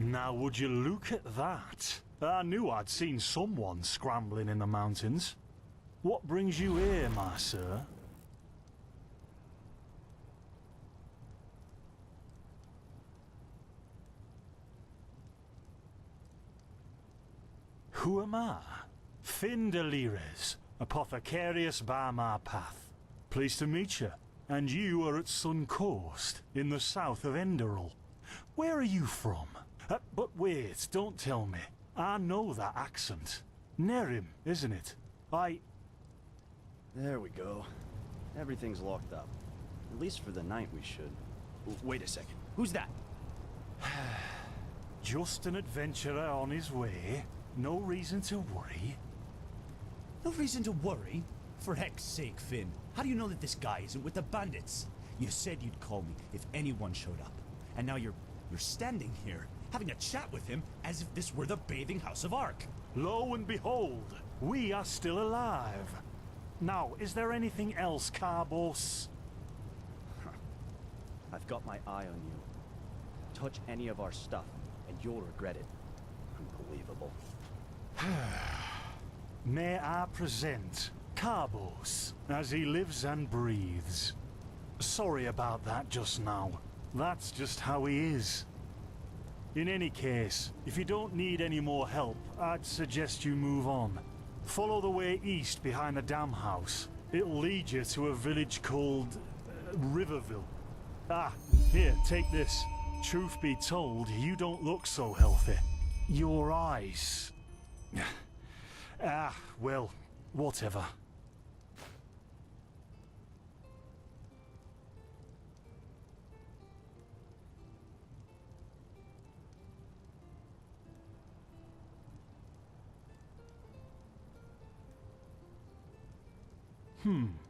Now would you look at that? I knew I'd seen someone scrambling in the mountains. What brings you here, my sir? Who am I? Findelires, apothecarius by my path. Pleased to meet you. And you are at Sun Coast, in the south of Enderal. Where are you from? But wait, don't tell me. I know that accent. Nerim, isn't it? There we go. Everything's locked up. At least for the night we should. Wait a second. Who's that? Just an adventurer on his way. No reason to worry. No reason to worry? For heck's sake, Finn. How do you know that this guy isn't with the bandits? You said you'd call me if anyone showed up. And now you're standing here, having a chat with him as if this were the bathing house of Ark. Lo and behold, we are still alive. Now, is there anything else, Carbos? I've got my eye on you. Touch any of our stuff, and you'll regret it. Unbelievable. May I present Carbos, as he lives and breathes. Sorry about that just now. That's just how he is. In any case, if you don't need any more help, I'd suggest you move on. Follow the way east behind the dam house. It'll lead you to a village called Riverville. Ah, here, take this. Truth be told, you don't look so healthy. Your eyes... well, whatever.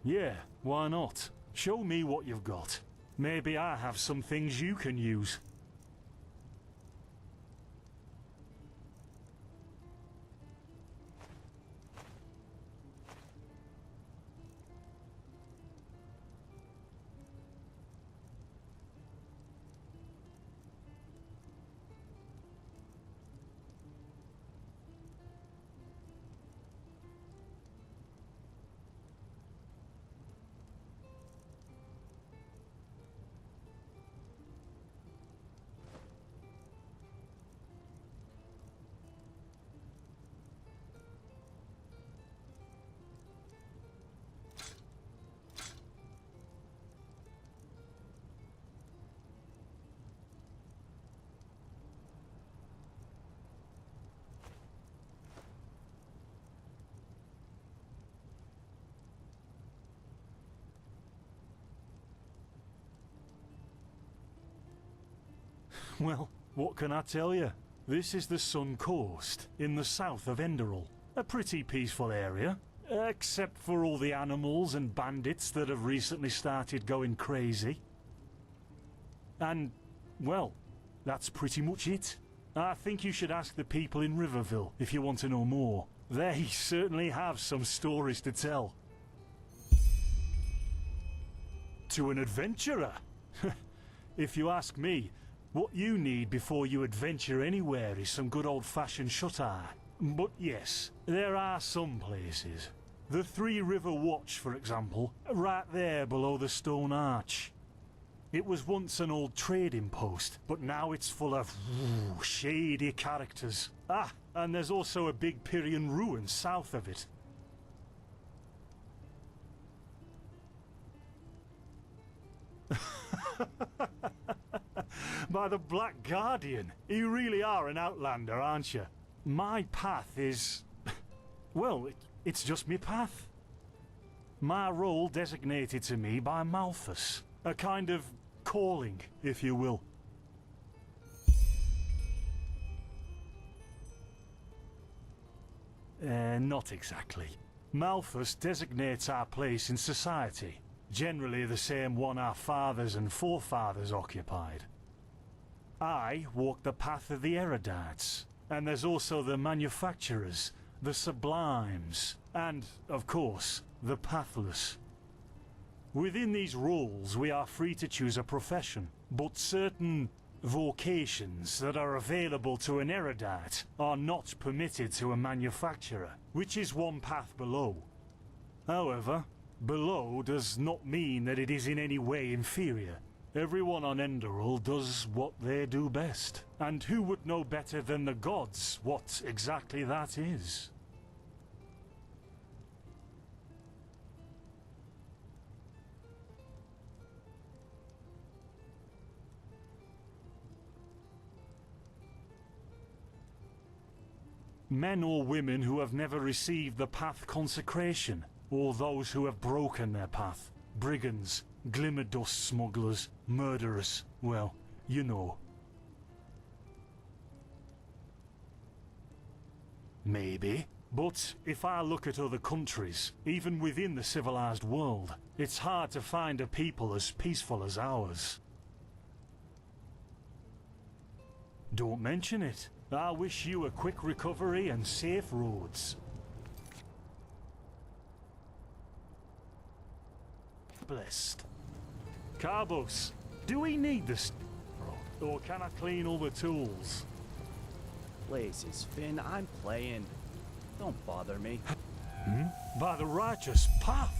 Yeah, why not? Show me what you've got. Maybe I have some things you can use. Well, what can I tell you? This is the Sun Coast, in the south of Enderal. A pretty peaceful area, except for all the animals and bandits that have recently started going crazy. And, well, that's pretty much it. I think you should ask the people in Riverville if you want to know more. They certainly have some stories to tell. To an adventurer? If you ask me, what you need before you adventure anywhere is some good old-fashioned shut-eye. But yes, there are some places. The Three River Watch, for example, right there below the stone arch. It was once an old trading post, but now it's full of shady characters. Ah, and there's also a big Pyrian ruin south of it. By the Black Guardian, you really are an outlander, aren't you? My path is... well, it's just me path. My role designated to me by Malthus. A kind of calling, if you will. Not exactly. Malthus designates our place in society. Generally the same one our fathers and forefathers occupied. I walk the path of the erudites, and there's also the manufacturers, the sublimes, and, of course, the pathless. Within these roles we are free to choose a profession, but certain Vocations that are available to an erudite are not permitted to a manufacturer, which is one path below. However, below does not mean that it is in any way inferior. Everyone on Enderal does what they do best. And who would know better than the gods what exactly that is? Men or women who have never received the path consecration, or those who have broken their path. Brigands, glimmer dust smugglers, murderers, well, you know. Maybe. But if I look at other countries, even within the civilized world, it's hard to find a people as peaceful as ours. Don't mention it. I wish you a quick recovery and safe roads. Blessed. Carbos, do we need this? Or can I clean all the tools? Places, Finn, I'm playing. Don't bother me. By the righteous path?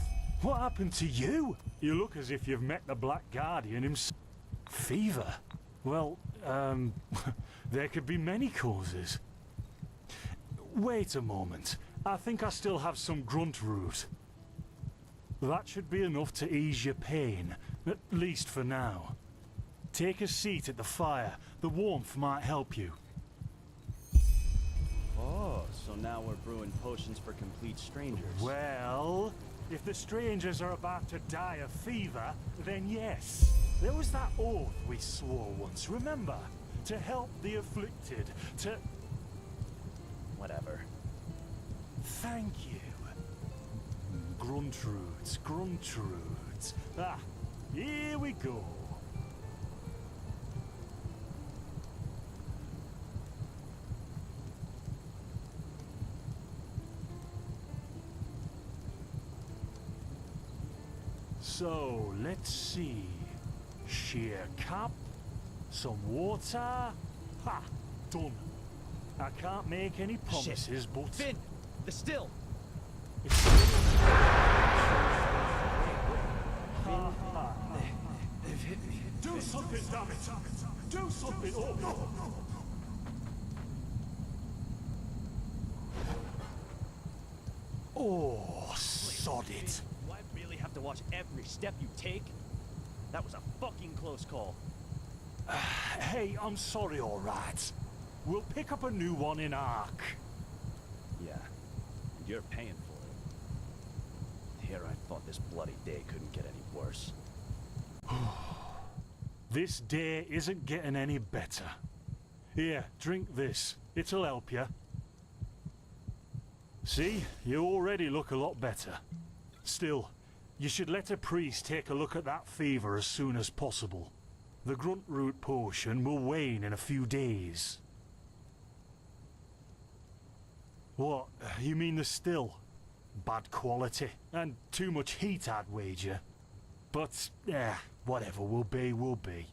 What happened to you? You look as if you've met the Black Guardian himself. Fever? Well, there could be many causes. Wait a moment. I think I still have some grunt root. That should be enough to ease your pain, at least for now. Take a seat at the fire. The warmth might help you. Oh, so now we're brewing potions for complete strangers. Well, if the strangers are about to die of fever, then yes. There was that oath we swore once, remember? To help the afflicted, to... Whatever. Thank you. Gruntroods, Gruntroods. Ah, here we go. So, let's see. Sheer cap, some water. Ha! Done. I can't make any promises, but... Finn! The still! They've hit me. Do something, damn it! Do something! Oh, no! Oh, sod it. Do I really have to watch every step you take? That was a fucking close call. Hey, I'm sorry, alright. We'll pick up a new one in Ark. Yeah, and you're paying for it. Here I thought this bloody day couldn't get any worse. This day isn't getting any better. Here, drink this. It'll help you. See, you already look a lot better. Still, you should let a priest take a look at that fever as soon as possible. The grunt root potion will wane in a few days. What, you mean the still? Bad quality, and too much heat, I'd wager. But, whatever will be, will be.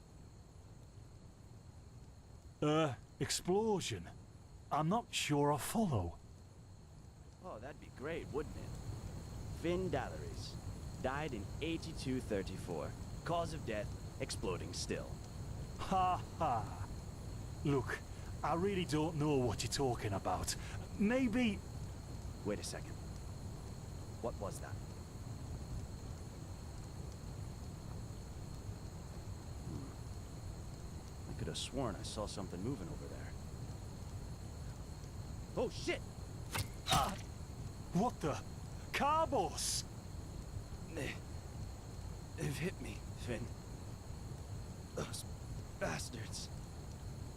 Explosion? I'm not sure I follow. Oh, that'd be great, wouldn't it? Finn Dalleries. Died in 8234. Cause of death, exploding still. Ha ha. Look, I really don't know what you're talking about. Maybe... Wait a second. What was that? I could have sworn I saw something moving over there. Oh shit! What the? Carbos! They've hit me, Finn. Those bastards.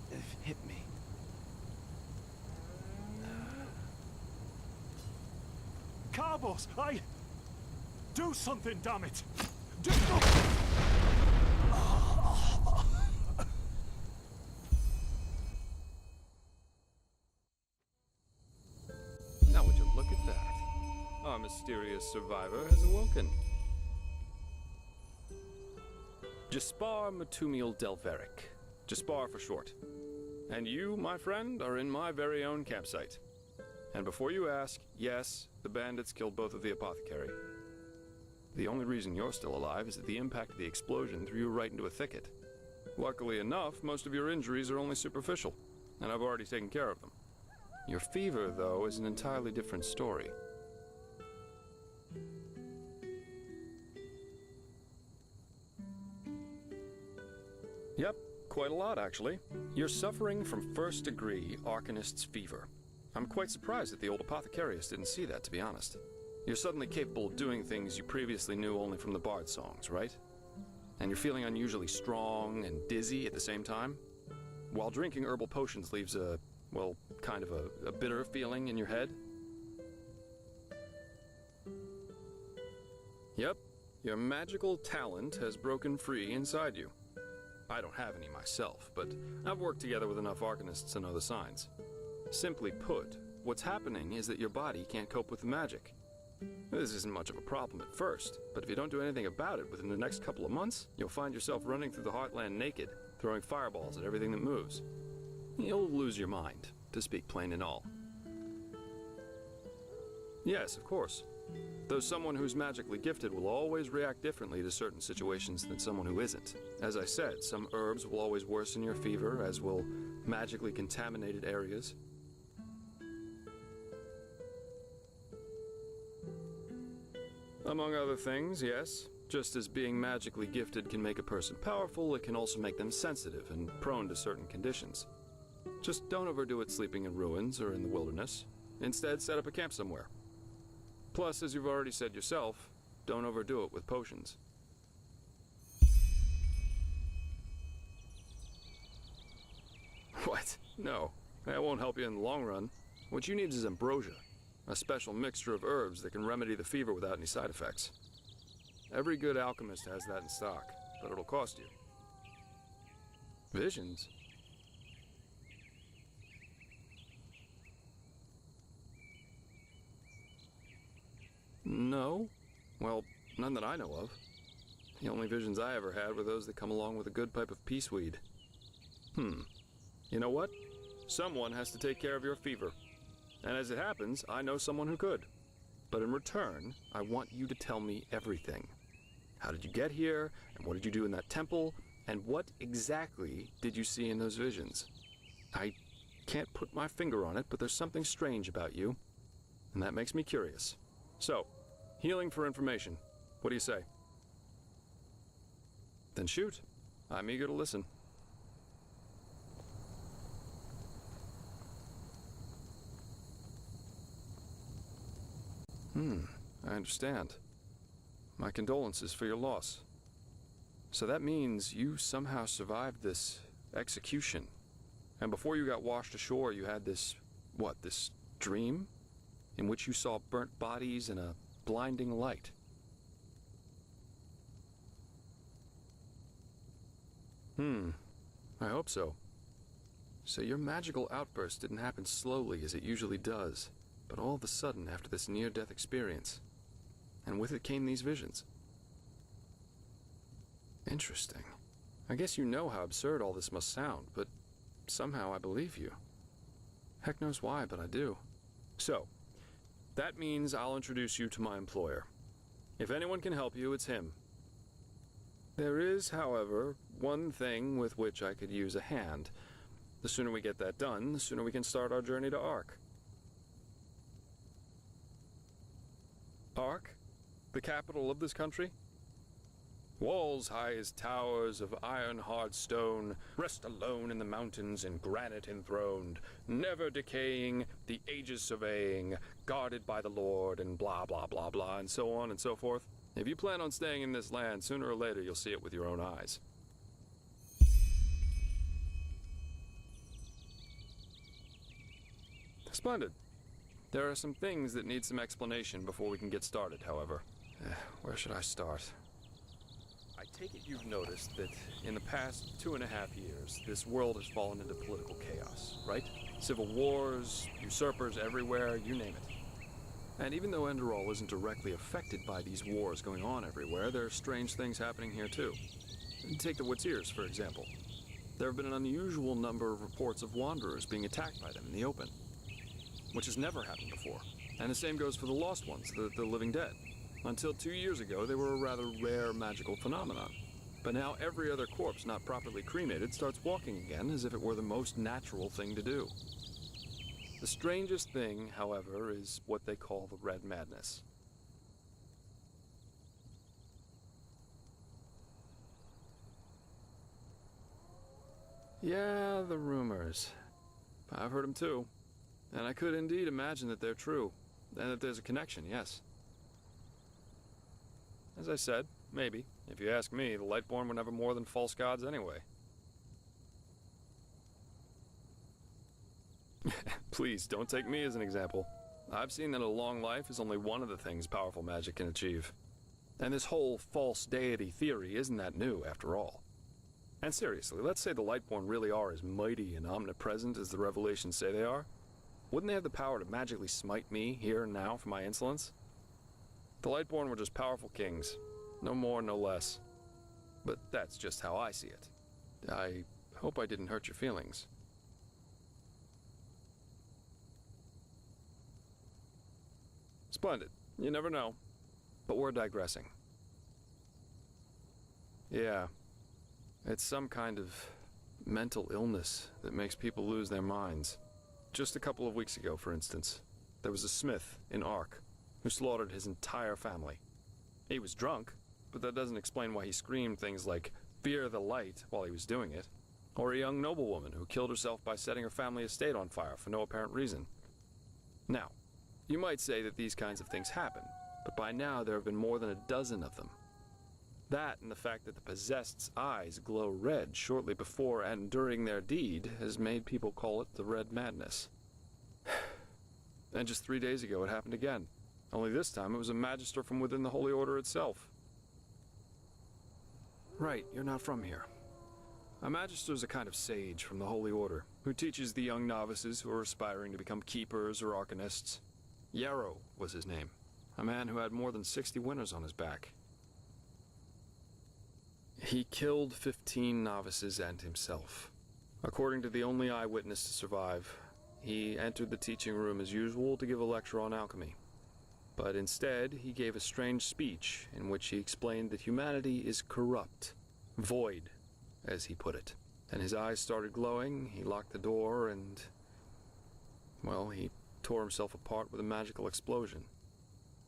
They've hit me. Carbos, do something, damn it! Now would you look at that? Our mysterious survivor has awoken. Jespar Matumiel Delveric, Jespar for short. And you, my friend, are in my very own campsite. And before you ask, yes, the bandits killed both of the apothecary. The only reason you're still alive is that the impact of the explosion threw you right into a thicket. Luckily enough, most of your injuries are only superficial, and I've already taken care of them. Your fever, though, is an entirely different story. Yep, quite a lot, actually. You're suffering from first-degree Arcanist's fever. I'm quite surprised that the old apothecarius didn't see that, to be honest. You're suddenly capable of doing things you previously knew only from the bard songs, right? And you're feeling unusually strong and dizzy at the same time? While drinking herbal potions leaves a, well, kind of a bitter feeling in your head? Yep, your magical talent has broken free inside you. I don't have any myself, but I've worked together with enough Arcanists to know the signs. Simply put, what's happening is that your body can't cope with the magic. This isn't much of a problem at first, but if you don't do anything about it within the next couple of months, you'll find yourself running through the heartland naked, throwing fireballs at everything that moves. You'll lose your mind, to speak plain and all. Yes, of course. Though someone who's magically gifted will always react differently to certain situations than someone who isn't. As I said, some herbs will always worsen your fever, as will magically contaminated areas. Among other things, yes. Just as being magically gifted can make a person powerful, it can also make them sensitive and prone to certain conditions. Just don't overdo it sleeping in ruins or in the wilderness. Instead, set up a camp somewhere. Plus, as you've already said yourself, don't overdo it with potions. What? No, that won't help you in the long run. What you need is ambrosia, a special mixture of herbs that can remedy the fever without any side effects. Every good alchemist has that in stock, but it'll cost you. Visions? No. Well, none that I know of. The only visions I ever had were those that come along with a good pipe of peaceweed. You know what? Someone has to take care of your fever. And as it happens, I know someone who could. But in return, I want you to tell me everything. How did you get here? And what did you do in that temple? And what exactly did you see in those visions? I can't put my finger on it, but there's something strange about you. And that makes me curious. So, healing for information. What do you say? Then shoot. I'm eager to listen. I understand. My condolences for your loss. So that means you somehow survived this execution. And before you got washed ashore, you had this, this dream? In which you saw burnt bodies and a blinding light. I hope so. So your magical outburst didn't happen slowly as it usually does, but all of a sudden after this near-death experience. And with it came these visions. Interesting. I guess you know how absurd all this must sound, but somehow I believe you. Heck knows why, but I do. So, that means I'll introduce you to my employer. If anyone can help you, it's him. There is, however, one thing with which I could use a hand. The sooner we get that done, the sooner we can start our journey to Ark. Ark? The capital of this country? Walls high as towers of iron-hard stone, rest alone in the mountains in granite enthroned, never decaying, the ages surveying, guarded by the Lord, and blah, blah, blah, blah, and so on and so forth. If you plan on staying in this land, sooner or later you'll see it with your own eyes. Splendid. There are some things that need some explanation before we can get started, however. Where should I start? I take it you've noticed that in the past 2.5 years, this world has fallen into political chaos, right? Civil wars, usurpers everywhere, you name it. And even though Enderal isn't directly affected by these wars going on everywhere, there are strange things happening here too. Take the Woods, for example. There have been an unusual number of reports of wanderers being attacked by them in the open, which has never happened before. And the same goes for the lost ones, the living dead. Until 2 years ago, they were a rather rare magical phenomenon. But now every other corpse not properly cremated starts walking again as if it were the most natural thing to do. The strangest thing, however, is what they call the Red Madness. Yeah, the rumors. I've heard them too. And I could indeed imagine that they're true. And that there's a connection, yes. As I said, maybe. If you ask me, the Lightborn were never more than false gods anyway. Please, don't take me as an example. I've seen that a long life is only one of the things powerful magic can achieve. And this whole false deity theory isn't that new, after all. And seriously, let's say the Lightborn really are as mighty and omnipresent as the revelations say they are. Wouldn't they have the power to magically smite me here and now for my insolence? The Lightborn were just powerful kings. No more, no less. But that's just how I see it. I hope I didn't hurt your feelings. Splendid. You never know. But we're digressing. Yeah. It's some kind of mental illness that makes people lose their minds. Just a couple of weeks ago, for instance, there was a smith in Ark who slaughtered his entire family. He was drunk, but that doesn't explain why he screamed things like, "Fear the light," while he was doing it. Or a young noblewoman who killed herself by setting her family estate on fire for no apparent reason. Now, you might say that these kinds of things happen, but by now there have been more than a dozen of them. That and the fact that the possessed's eyes glow red shortly before and during their deed has made people call it the Red Madness. And just 3 days ago it happened again. Only this time it was a magister from within the Holy Order itself. Right, you're not from here. A magister is a kind of sage from the Holy Order who teaches the young novices who are aspiring to become keepers or arcanists. Yarrow was his name, a man who had more than 60 winners on his back. He killed 15 novices and himself. According to the only eyewitness to survive, he entered the teaching room as usual to give a lecture on alchemy. But instead, he gave a strange speech in which he explained that humanity is corrupt, void, as he put it. And his eyes started glowing, he locked the door, and, well, he tore himself apart with a magical explosion.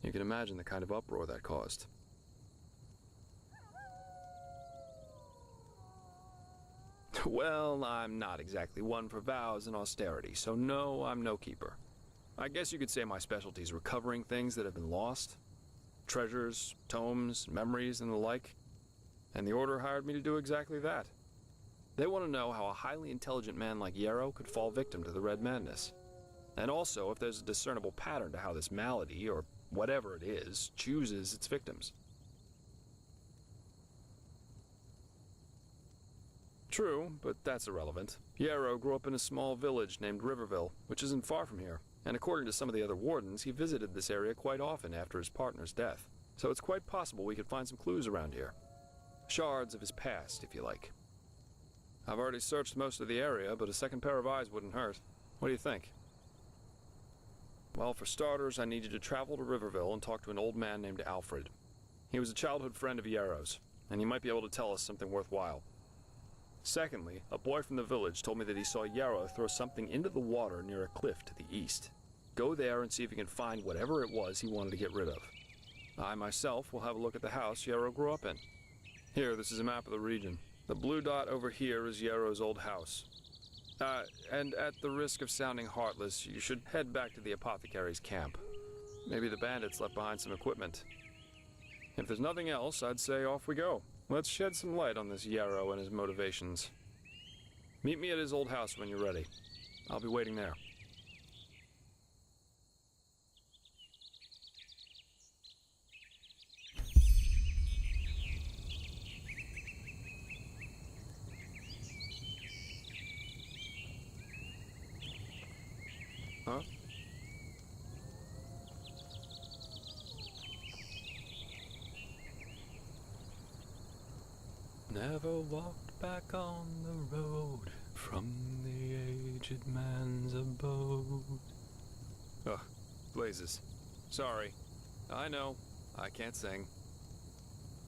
You can imagine the kind of uproar that caused. Well, I'm not exactly one for vows and austerity, so no, I'm no keeper. I guess you could say my specialty is recovering things that have been lost. Treasures, tomes, memories, and the like. And the Order hired me to do exactly that. They want to know how a highly intelligent man like Yarrow could fall victim to the Red Madness. And also if there's a discernible pattern to how this malady, or whatever it is, chooses its victims. True, but that's irrelevant. Yarrow grew up in a small village named Riverville, which isn't far from here. And according to some of the other wardens, he visited this area quite often after his partner's death. So it's quite possible we could find some clues around here. Shards of his past, if you like. I've already searched most of the area, but a second pair of eyes wouldn't hurt. What do you think? Well, for starters, I need you to travel to Riverville and talk to an old man named Alfred. He was a childhood friend of Yarrow's, and he might be able to tell us something worthwhile. Secondly, a boy from the village told me that he saw Yarrow throw something into the water near a cliff to the east. Go there and see if you can find whatever it was he wanted to get rid of. I myself will have a look at the house Yarrow grew up in. Here, this is a map of the region. The blue dot over here is Yarrow's old house. And at the risk of sounding heartless, you should head back to the apothecary's camp. Maybe the bandits left behind some equipment. If there's nothing else, I'd say off we go. Let's shed some light on this Yarrow and his motivations. Meet me at his old house when you're ready. I'll be waiting there. Huh? Never walked back on the road from the aged man's abode. Ugh, blazes. Sorry. I know, I can't sing.